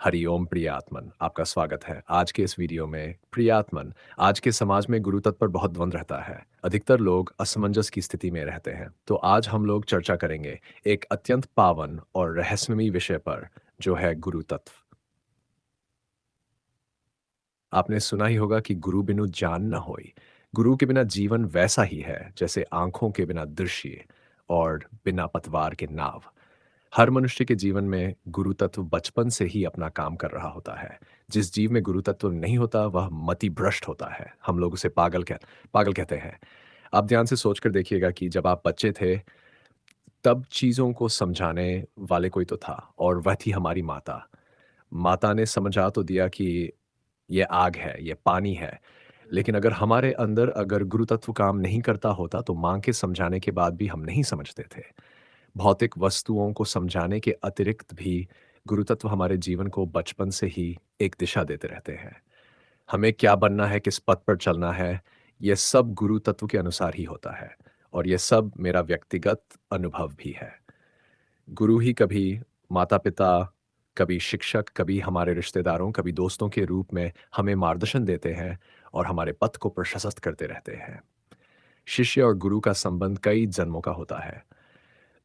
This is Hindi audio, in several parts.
हरिओम प्रियात्मन, आपका स्वागत है। आज के इस वीडियो में प्रियात्मन, आज के समाज में गुरु तत्व पर बहुत द्वंद रहता है। अधिकतर लोग असमंजस की स्थिति में रहते हैं। तो आज हम लोग चर्चा करेंगे एक अत्यंत पावन और रहस्यमयी विषय पर, जो है गुरु तत्व। आपने सुना ही होगा कि गुरु बिनु जान न होई। गुरु के बिना जीवन वैसा ही है जैसे आंखों के बिना दृश्य और बिना पतवार के नाव। हर मनुष्य के जीवन में गुरु तत्व बचपन से ही अपना काम कर रहा होता है। जिस जीव में गुरु तत्व नहीं होता वह मति भ्रष्ट होता है। हम लोग उसे पागल कहते हैं। आप ध्यान से सोच कर देखिएगा कि जब आप बच्चे थे, तब चीज़ों को समझाने वाले कोई तो था और वह थी हमारी माता। माता ने समझा तो दिया कि ये आग है, ये पानी है। लेकिन अगर गुरु तत्व काम नहीं करता होता तो माँ के समझाने के बाद भी हम नहीं समझते थे। भौतिक वस्तुओं को समझाने के अतिरिक्त भी गुरु तत्व हमारे जीवन को बचपन से ही एक दिशा देते रहते हैं। हमें क्या बनना है, किस पथ पर चलना है, ये सब गुरु तत्व के अनुसार ही होता है और ये सब मेरा व्यक्तिगत अनुभव भी है। गुरु ही कभी माता-पिता, कभी शिक्षक, कभी हमारे रिश्तेदारों, कभी दोस्तों के रूप में हमें मार्गदर्शन देते हैं और हमारे पथ को प्रशस्त करते रहते हैं। शिष्य और गुरु का संबंध कई जन्मों का होता है।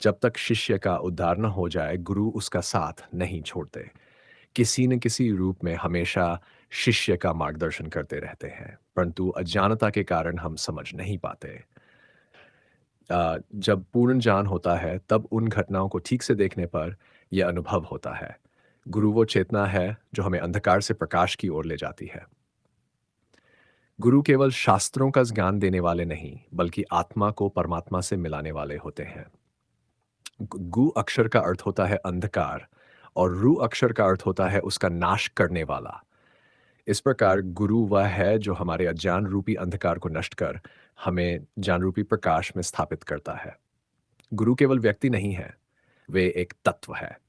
जब तक शिष्य का उद्धार न हो जाए, गुरु उसका साथ नहीं छोड़ते। किसी न किसी रूप में हमेशा शिष्य का मार्गदर्शन करते रहते हैं, परंतु अज्ञानता के कारण हम समझ नहीं पाते। जब पूर्ण ज्ञान होता है, तब उन घटनाओं को ठीक से देखने पर यह अनुभव होता है। गुरु वो चेतना है जो हमें अंधकार से प्रकाश की ओर ले जाती है। गुरु केवल शास्त्रों का ज्ञान देने वाले नहीं, बल्कि आत्मा को परमात्मा से मिलाने वाले होते हैं। गु अक्षर का अर्थ होता है अंधकार और रू अक्षर का अर्थ होता है उसका नाश करने वाला। इस प्रकार गुरु वह है जो हमारे अज्ञान रूपी अंधकार को नष्ट कर हमें ज्ञान रूपी प्रकाश में स्थापित करता है। गुरु केवल व्यक्ति नहीं है, वे एक तत्व है।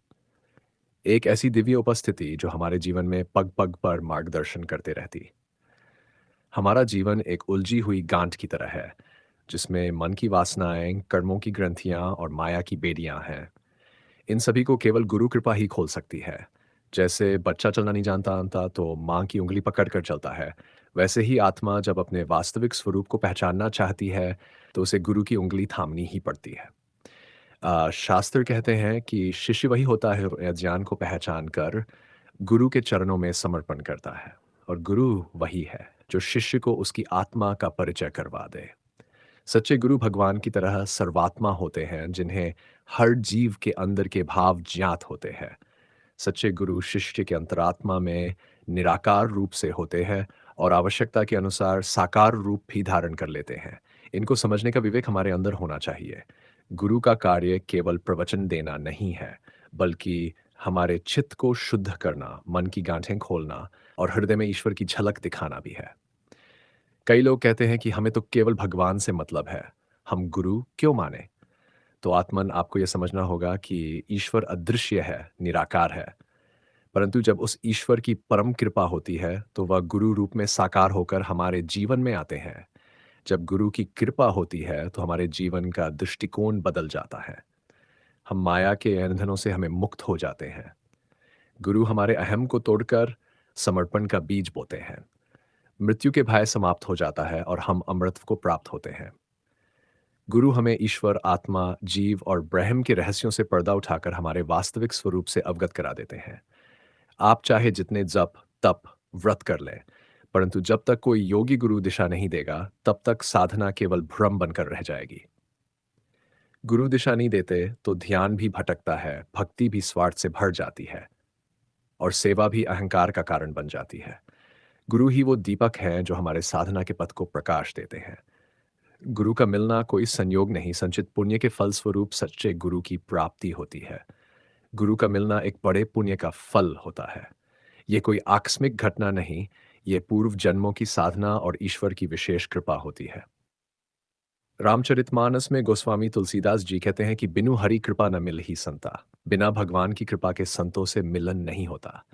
एक ऐसी दिव्य उपस्थिति जो हमारे जीवन में पग-पग पर मार्गदर्शन करते रहती। हमारा जीवन एक उलझी हुई गांठ की तरह है, जिसमें मन की वासनाएं, कर्मों की ग्रंथियां और माया की बेड़ियां हैं। इन सभी को केवल गुरु कृपा ही खोल सकती है। जैसे बच्चा चलना नहीं जानता तो माँ की उँगली पकड़कर चलता है, वैसे ही आत्मा जब अपने वास्तविक स्वरूप को पहचानना चाहती है, तो उसे गुरु की उँगली थामनी ही पड़ती है। शास्त्र कहते हैं कि शिष्य वही होता है जो ज्ञान को पहचान कर गुरु के चरणों में समर्पण करता है और गुरु वही है जो शिष्य को उसकी आत्मा का परिचय करवा दे। सच्चे गुरु भगवान की तरह सर्वात्मा होते हैं जिन्हें हर जीव के अंदर के भाव ज्ञात होते हैं। सच्चे गुरु शिष्य के अंतरात्मा में निराकार रूप से होते हैं और आवश्यकता के अनुसार साकार रूप भी धारण कर लेते हैं। इनको समझने का विवेक हमारे अंदर होना चाहिए। गुरु का कार्य केवल प्रवचन देना नहीं है, बल्कि हमारे चित्त को शुद्ध करना, मन की गांठें खोलना और हृदय में ईश्वर की झलक दिखाना भी है। कई लोग कहते हैं कि हमें तो केवल भगवान से मतलब है, हम गुरु क्यों माने? तो आत्मन आपको यह समझना होगा कि ईश्वर अदृश्य है, निराकार है। परंतु जब उस ईश्वर की परम कृपा होती है, तो वह गुरु रूप में साकार होकर हमारे जीवन में आते हैं। जब गुरु की कृपा होती है, तो हमारे जीवन का दृष्टिकोण बदल जाता है। हम माया के बंधनों से हमें मुक्त हो जाते हैं। गुरु हमारे अहम को तोड़कर समर्पण का बीज बोते हैं। मृत्यु के भय समाप्त हो जाता है और हम अमृत को प्राप्त होते हैं। गुरु हमें ईश्वर, आत्मा, जीव और ब्रह्म के रहस्यों से पर्दा उठाकर हमारे वास्तविक स्वरूप से अवगत करा देते हैं। आप चाहे जितने जप, तप, व्रत कर लें, परंतु जब तक कोई योगी गुरु दिशा नहीं देगा, तब तक साधना केवल भ्रम बनकर रह जाएगी। गुरु दिशा नहीं देते तो ध्यान भी भटकता है, भक्ति भी स्वार्थ से भर जाती है और सेवा भी अहंकार का कारण बन जाती है। गुरु ही वो दीपक हैं जो हमारे साधना के पथ को प्रकाश देते हैं। गुरु का मिलना कोई संयोग नहीं, संचित पुण्य के फलस्वरूप सच्चे गुरु की प्राप्ति होती है। गुरु का मिलना एक बड़े पुण्य का फल होता है। ये कोई आकस्मिक घटना नहीं, ये पूर्व जन्मों की साधना और ईश्वर की विशेष कृपा होती है। रामचरितमानस में गोस्वामी तुलसीदास जी कहते हैं कि बिनु हरि कृपा न मिल ही संता। बिना भगवान की कृपा के संतों से मिलन नहीं होता।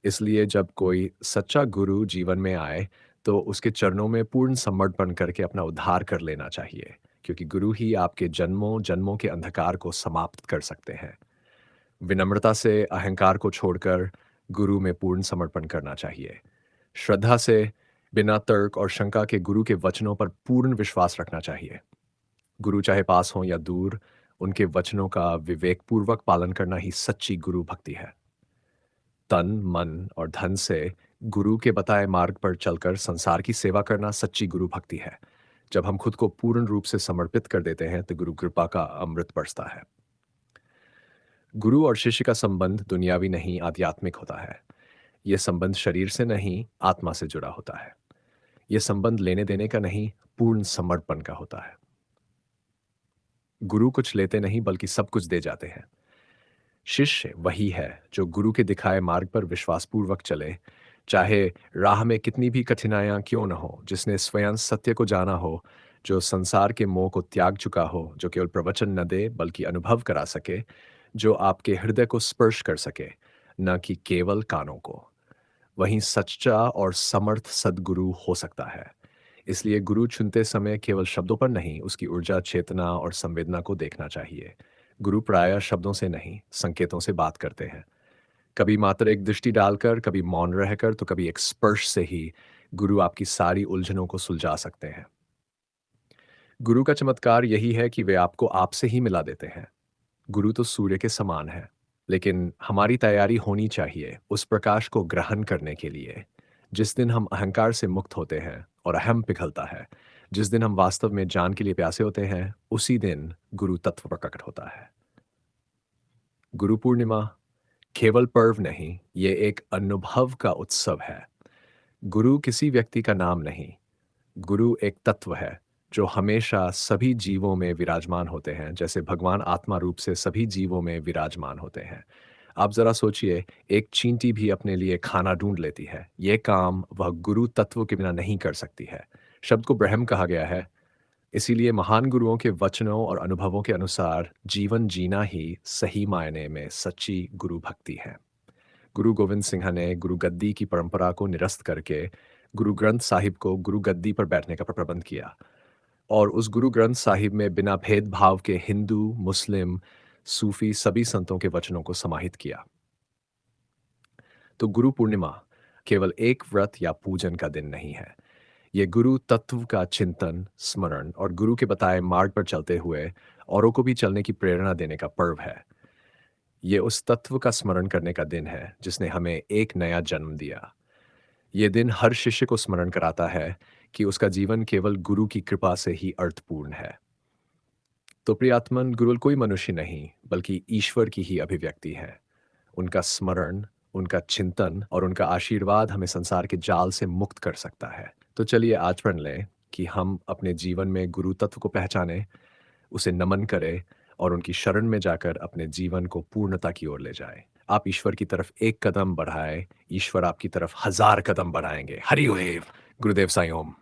इसलिए जब कोई सच्चा गुरु जीवन में आए, तो उसके चरणों में पूर्ण समर्पण करके अपना उद्धार कर लेना चाहिए, क्योंकि गुरु ही आपके जन्मों जन्मों के अंधकार को समाप्त कर सकते हैं। विनम्रता से अहंकार को छोड़कर गुरु में पूर्ण समर्पण करना चाहिए। श्रद्धा से, बिना तर्क और शंका के गुरु के वचनों पर पूर्ण विश्वास रखना चाहिए। गुरु चाहे पास हों या दूर, उनके वचनों का विवेकपूर्वक पालन करना ही सच्ची गुरु भक्ति है। तन, मन और धन से गुरु के बताए मार्ग पर चलकर संसार की सेवा करना सच्ची गुरु भक्ति है। जब हम खुद को पूर्ण रूप से समर्पित कर देते हैं तो गुरु कृपा का अमृत बरसता है। गुरु और शिष्य का संबंध दुनियावी नहीं, आध्यात्मिक होता है। यह संबंध शरीर से नहीं, आत्मा से जुड़ा होता है। यह संबंध लेने देने का नहीं, पूर्ण समर्पण का होता है। गुरु कुछ लेते नहीं बल्कि सब कुछ दे जाते हैं। शिष्य वही है जो गुरु के दिखाए मार्ग पर विश्वासपूर्वक चले, चाहे राह में कितनी भी कठिनाइयां क्यों न हो, जिसने स्वयं सत्य को जाना हो, जो संसार के मोह को त्याग चुका हो, जो केवल प्रवचन न दे बल्कि अनुभव करा सके, जो आपके हृदय को स्पर्श कर सके, न कि केवल कानों को। वहीं सच्चा और समर्थ सद्गुरु हो सकता है। इसलिए गुरु चुनते समय केवल शब्दों पर नहीं, उसकी ऊर्जा, चेतना और संवेदना को देखना चाहिए। गुरु प्रायः शब्दों से नहीं, संकेतों से बात करते हैं। कभी मात्र एक दृष्टि डालकर, कभी मौन रहकर, तो कभी एक स्पर्श से ही गुरु आपकी सारी उलझनों को सुलझा सकते हैं। गुरु का चमत्कार यही है कि वे आपको आपसे ही मिला देते हैं। गुरु तो सूर्य के समान है, लेकिन हमारी तैयारी होनी चाहिए उस प्रकाश को ग्रहण करने के लिए। जिस दिन हम अहंकार से मुक्त होते हैं और अहम पिघलता है, जिस दिन हम वास्तव में ज्ञान के लिए प्यासे होते हैं, उसी दिन गुरु तत्व प्रकट होता है। गुरु पूर्णिमा केवल पर्व नहीं, ये एक अनुभव का उत्सव है। गुरु किसी व्यक्ति का नाम नहीं, गुरु एक तत्व है जो हमेशा सभी जीवों में विराजमान होते हैं, जैसे भगवान आत्मा रूप से सभी जीवों में विराजमान होते हैं। आप जरा सोचिए, एक चींटी भी अपने लिए खाना ढूंढ लेती है। ये काम वह गुरु तत्व के बिना नहीं कर सकती है। शब्द को ब्रह्म कहा गया है। इसीलिए महान गुरुओं के वचनों और अनुभवों के अनुसार जीवन जीना ही सही मायने में सच्ची गुरु भक्ति है। गुरु गोविंद सिंह ने गुरु गद्दी की परंपरा को निरस्त करके गुरु ग्रंथ साहिब को गुरु गद्दी पर बैठने का प्रबंध किया, और उस गुरु ग्रंथ साहिब में बिना भेदभाव के हिंदू, मुस्लिम, सूफी सभी संतों के वचनों को समाहित किया। तो गुरु पूर्णिमा केवल एक व्रत या पूजन का दिन नहीं है। ये गुरु तत्व का चिंतन, स्मरण और गुरु के बताए मार्ग पर चलते हुए औरों को भी चलने की प्रेरणा देने का पर्व है। ये उस तत्व का स्मरण करने का दिन है जिसने हमें एक नया जन्म दिया। ये दिन हर शिष्य को स्मरण कराता है कि उसका जीवन केवल गुरु की कृपा से ही अर्थपूर्ण है। तो प्रियात्मन, गुरु कोई मनुष्य नहीं बल्कि ईश्वर की ही अभिव्यक्ति है। उनका स्मरण, उनका चिंतन और उनका आशीर्वाद हमें संसार के जाल से मुक्त कर सकता है। तो चलिए आज प्रण लें कि हम अपने जीवन में गुरु तत्व को पहचानें, उसे नमन करें और उनकी शरण में जाकर अपने जीवन को पूर्णता की ओर ले जाएं। आप ईश्वर की तरफ एक कदम बढ़ाएं, ईश्वर आपकी तरफ 1000 कदम बढ़ाएंगे। हरि ओम। गुरुदेव साईं ओम।